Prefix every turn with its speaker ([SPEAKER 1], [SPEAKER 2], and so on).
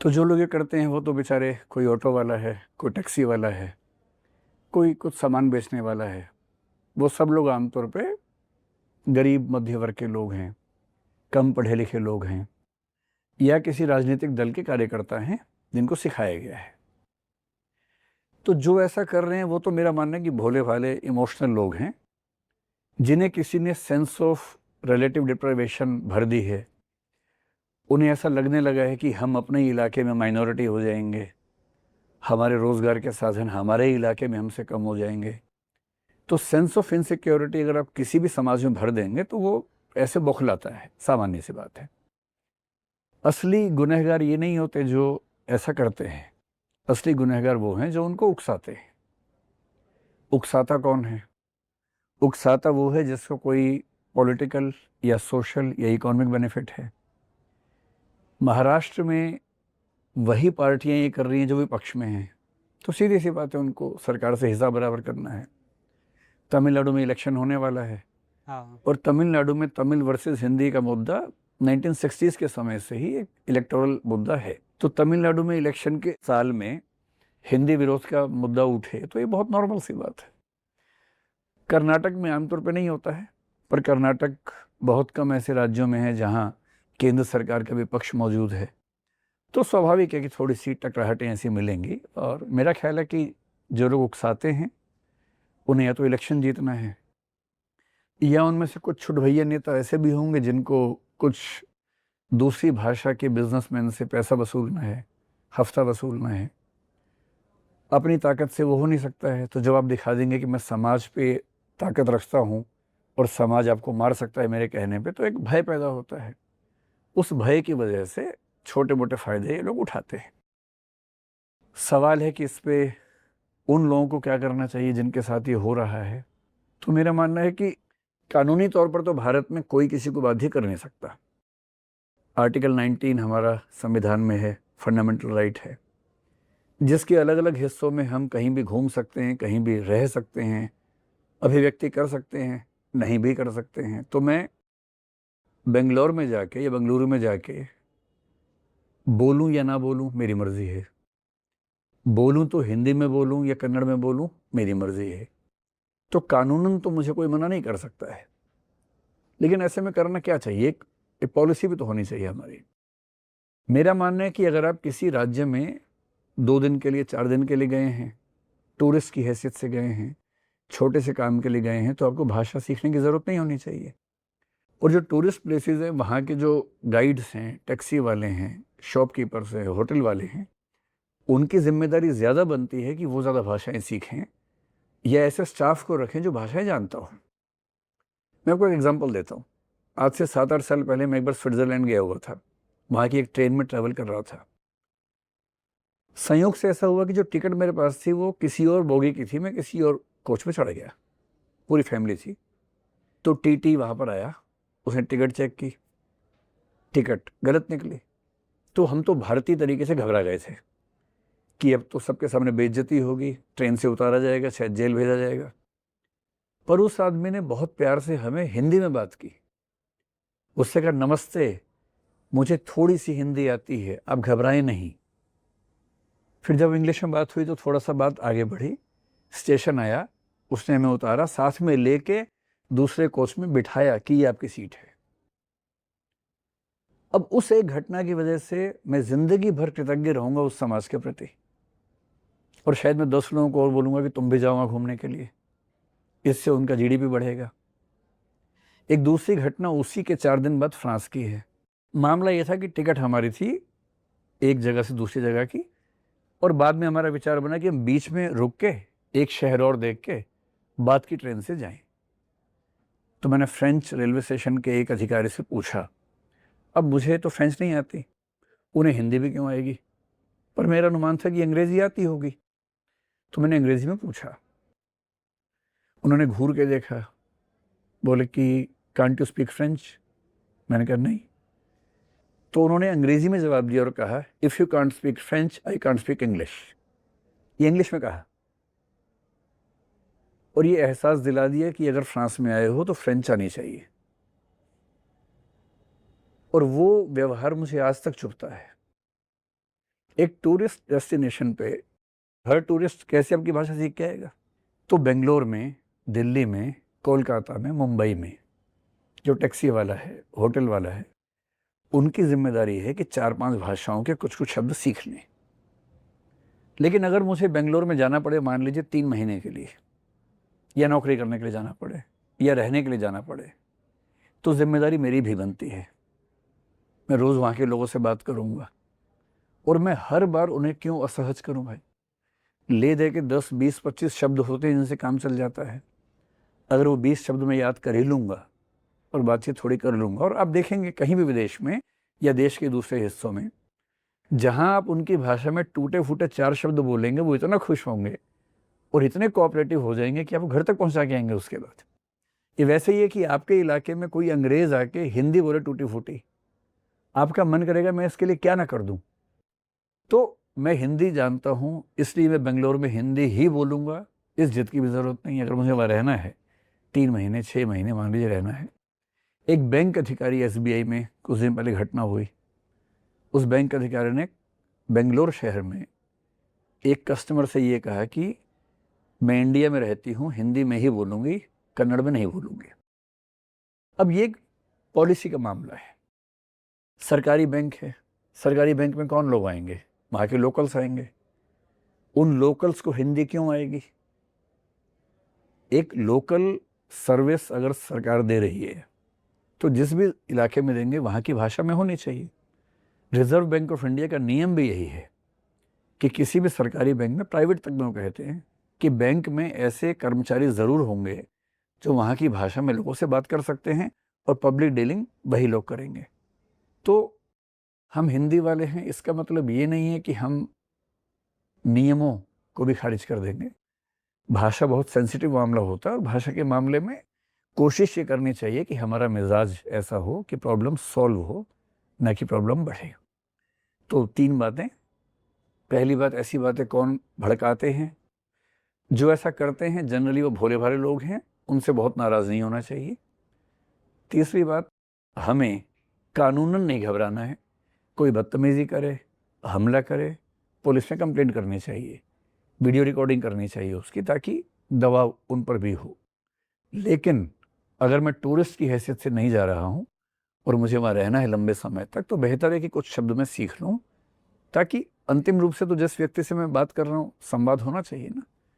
[SPEAKER 1] तो जो लोग ये करते हैं वो तो बेचारे, कोई ऑटो वाला है, कोई टैक्सी वाला है, कोई कुछ सामान बेचने वाला है, वो सब लोग आमतौर पे गरीब मध्य वर्ग के लोग हैं, कम पढ़े लिखे लोग हैं, या किसी राजनीतिक दल के कार्यकर्ता हैं जिनको सिखाया गया है। तो जो ऐसा कर रहे हैं वो तो मेरा मानना है कि भोले भाले इमोशनल लोग हैं, जिन्हें किसी ने सेंस ऑफ रिलेटिव डिप्राइवेशन भर दी है। उन्हें ऐसा लगने लगा है कि हम अपने इलाके में माइनॉरिटी हो जाएंगे, हमारे रोज़गार के साधन हमारे इलाके में हमसे कम हो जाएंगे। तो सेंस ऑफ इनसिक्योरिटी अगर आप किसी भी समाज में भर देंगे तो वो ऐसे बौखलाता है, सामान्य सी बात है। असली गुनहगार ये नहीं होते जो ऐसा करते हैं, असली गुनहगार वो हैं जो उनको उकसाते हैं। उकसाता कौन है? उकसाता वो है जिसको कोई पॉलिटिकल या सोशल या इकोनॉमिक बेनिफिट है। महाराष्ट्र में वही पार्टियां ये कर रही हैं जो विपक्ष में हैं, तो सीधी सी बात है, उनको सरकार से हिसाब बराबर करना है। तमिलनाडु में इलेक्शन होने वाला है,
[SPEAKER 2] हाँ।
[SPEAKER 1] और तमिलनाडु में तमिल वर्सेस हिंदी का मुद्दा 1960s के समय से ही एक इलेक्टोरल मुद्दा है। तो तमिलनाडु में इलेक्शन के साल में हिंदी विरोध का मुद्दा उठे तो ये बहुत नॉर्मल सी बात है। कर्नाटक में आमतौर पर नहीं होता है, पर कर्नाटक बहुत कम ऐसे राज्यों में है जहां केंद्र सरकार का विपक्ष मौजूद है। तो स्वाभाविक है कि थोड़ी सी टकराहटें ऐसी मिलेंगी, और मेरा ख्याल है कि जो लोग उकसाते हैं उन्हें या तो इलेक्शन जीतना है, या उनमें से कुछ छुटभैया नेता ऐसे भी होंगे जिनको कुछ दूसरी भाषा के बिजनेसमैन से पैसा वसूलना है, हफ्ता वसूलना है। अपनी ताकत से वो हो नहीं सकता है, तो जब आप दिखा देंगे कि मैं समाज पे ताकत रखता हूँ और समाज आपको मार सकता है मेरे कहने पे, तो एक भय पैदा होता है। उस भय की वजह से छोटे मोटे फायदे ये लोग उठाते हैं। सवाल है कि इस पे उन लोगों को क्या करना चाहिए जिनके साथ ये हो रहा है। तो मेरा मानना है कि कानूनी तौर पर तो भारत में कोई किसी को बाध्य कर नहीं सकता। आर्टिकल 19 हमारा संविधान में है, फंडामेंटल राइट है, जिसके अलग अलग हिस्सों में हम कहीं भी घूम सकते हैं, कहीं भी रह सकते हैं, अभिव्यक्ति कर सकते हैं, नहीं भी कर सकते हैं। तो मैं बेंगलोर में जाके या बेंगलुरु में जाके बोलूं या ना बोलूं, मेरी मर्जी है। बोलूं तो हिंदी में बोलूं या कन्नड़ में बोलूं, मेरी मर्जी है। तो कानूनन तो मुझे कोई मना नहीं कर सकता है, लेकिन ऐसे में करना क्या चाहिए? एक पॉलिसी भी तो होनी चाहिए हमारी। मेरा मानना है कि अगर आप किसी राज्य में 2 दिन के लिए, 4 दिन के लिए गए हैं, टूरिस्ट की हैसियत से गए हैं, छोटे से काम के लिए गए हैं, तो आपको भाषा सीखने की ज़रूरत नहीं होनी चाहिए। और जो टूरिस्ट प्लेसेस हैं, वहाँ के जो गाइड्स हैं, टैक्सी वाले हैं, शॉपकीपर्स हैं, होटल वाले हैं, उनकी जिम्मेदारी ज़्यादा बनती है कि वो ज़्यादा भाषाएं सीखें, या ऐसे स्टाफ को रखें जो भाषाएं जानता हो। मैं आपको एक एग्जांपल देता हूँ। आज से 7-8 साल पहले मैं एक बार स्विट्ज़रलैंड गया हुआ था। वहाँ की एक ट्रेन में ट्रैवल कर रहा था। संयोग से ऐसा हुआ कि जो टिकट मेरे पास थी वो किसी और बोगी की थी, मैं किसी और कोच में चढ़ गया। पूरी फैमिली थी। तो टीटी वहाँ पर आया, उसने टिकट चेक की, टिकट गलत निकली। तो हम तो भारतीय तरीके से घबरा गए थे कि अब तो सबके सामने बेइज्जती होगी, ट्रेन से उतारा जाएगा, शायद जेल भेजा जाएगा। पर उस आदमी ने बहुत प्यार से हमें हिंदी में बात की। उससे कहा, नमस्ते, मुझे थोड़ी सी हिंदी आती है, आप घबराएं नहीं। फिर जब इंग्लिश में बात हुई तो थोड़ा सा बात आगे बढ़ी। स्टेशन आया, उसने हमें उतारा, साथ में लेके दूसरे कोच में बिठाया कि ये आपकी सीट है। अब उस एक घटना की वजह से मैं जिंदगी भर कृतज्ञ रहूंगा उस समाज के प्रति, और शायद मैं 10 लोगों को और बोलूंगा कि तुम भी जाओ वहां घूमने के लिए। इससे उनका जीडीपी बढ़ेगा। एक दूसरी घटना उसी के 4 दिन बाद फ्रांस की है। मामला यह था कि टिकट हमारी थी एक जगह से दूसरी जगह की, और बाद में हमारा विचार बना कि हम बीच में रुक के एक शहर और देख के बाद की ट्रेन से जाएं। तो मैंने फ्रेंच रेलवे स्टेशन के एक अधिकारी से पूछा। अब मुझे तो फ्रेंच नहीं आती, उन्हें हिंदी भी क्यों आएगी, पर मेरा अनुमान था कि अंग्रेजी आती होगी। तो मैंने अंग्रेजी में पूछा। उन्होंने घूर के देखा, बोले कि कांट यू स्पीक फ्रेंच? मैंने कहा नहीं। तो उन्होंने अंग्रेजी में जवाब दिया और कहा, if you can't speak French I can't speak English. ये इंग्लिश में कहा, और ये एहसास दिला दिया कि अगर फ्रांस में आए हो तो फ्रेंच आनी चाहिए। और वो व्यवहार मुझे आज तक चुभता है। एक टूरिस्ट डेस्टिनेशन पे हर टूरिस्ट कैसे आपकी भाषा सीख के आएगा? तो बेंगलोर में, दिल्ली में, कोलकाता में, मुंबई में जो टैक्सी वाला है, होटल वाला है, उनकी जिम्मेदारी है कि 4-5 भाषाओं के कुछ-कुछ शब्द सीख लें। लेकिन अगर मुझे बेंगलोर में जाना पड़े, मान लीजिए 3 महीने के लिए, या नौकरी करने के लिए जाना पड़े, या रहने के लिए जाना पड़े, तो जिम्मेदारी मेरी भी बनती है। मैं रोज़ वहाँ के लोगों से बात करूँगा, और मैं हर बार उन्हें क्यों असहज करूँ भाई? ले दे के 10, 20, 25 शब्द होते हैं जिनसे काम चल जाता है। अगर वो 20 शब्द मैं याद कर ही लूँगा और बातचीत थोड़ी कर लूँगा, और आप देखेंगे कहीं भी विदेश में या देश के दूसरे हिस्सों में, जहाँ आप उनकी भाषा में टूटे-फूटे 4 शब्द बोलेंगे, वो इतना खुश होंगे और इतने कोऑपरेटिव हो जाएंगे कि आपको घर तक पहुँचा के आएंगे उसके बाद। ये वैसे ही है कि आपके इलाके में कोई अंग्रेज़ आके हिंदी बोले टूटी-फूटी, आपका मन करेगा मैं इसके लिए क्या ना कर दूँ। तो मैं हिंदी जानता हूँ, इसलिए मैं बेंगलोर में हिंदी ही बोलूँगा, इस जिद की भी ज़रूरत नहीं है। अगर मुझे वहाँ रहना है, 3 महीने, 6 महीने मान लीजिए रहना है। एक बैंक अधिकारी एसबीआई में कुछ दिन पहले घटना हुई। उस बैंक अधिकारी ने बेंगलोर शहर में एक कस्टमर से ये कहा कि मैं इंडिया में रहती हूँ, हिंदी में ही बोलूँगी, कन्नड़ में नहीं बोलूँगी। अब ये एक पॉलिसी का मामला है। सरकारी बैंक है, सरकारी बैंक में कौन लोग आएंगे? वहाँ के लोकल्स आएंगे। उन लोकल्स को हिंदी क्यों आएगी? एक लोकल सर्विस अगर सरकार दे रही है, तो जिस भी इलाके में देंगे वहाँ की भाषा में होनी चाहिए। रिजर्व बैंक ऑफ इंडिया का नियम भी यही है कि किसी भी सरकारी बैंक में, प्राइवेट तक में वो कहते हैं कि बैंक में ऐसे कर्मचारी ज़रूर होंगे जो वहाँ की भाषा में लोगों से बात कर सकते हैं, और पब्लिक डीलिंग वही लोग करेंगे। तो हम हिंदी वाले हैं, इसका मतलब ये नहीं है कि हम नियमों को भी खारिज कर देंगे। भाषा बहुत सेंसिटिव मामला होता है, और भाषा के मामले में कोशिश ये करनी चाहिए कि हमारा मिजाज ऐसा हो कि प्रॉब्लम सॉल्व हो, ना कि प्रॉब्लम बढ़े। तो 3 बातें। पहली बात, ऐसी बातें कौन भड़काते हैं? जो ऐसा करते हैं जनरली वो भोले भाले लोग हैं, उनसे बहुत नाराज़ नहीं होना चाहिए। तीसरी बात, हमें कानूनन नहीं घबराना है। कोई बदतमीज़ी करे, हमला करे, पुलिस में कंप्लेंट करनी चाहिए, वीडियो रिकॉर्डिंग करनी चाहिए उसकी, ताकि दबाव उन पर भी हो। लेकिन अगर मैं टूरिस्ट की हैसियत से नहीं जा रहा हूँ और मुझे वहाँ रहना है लंबे समय तक, तो बेहतर है कि कुछ शब्द मैं सीख लूँ, ताकि अंतिम रूप से तो जिस व्यक्ति से मैं बात कर रहा हूँ, संवाद होना चाहिए ना।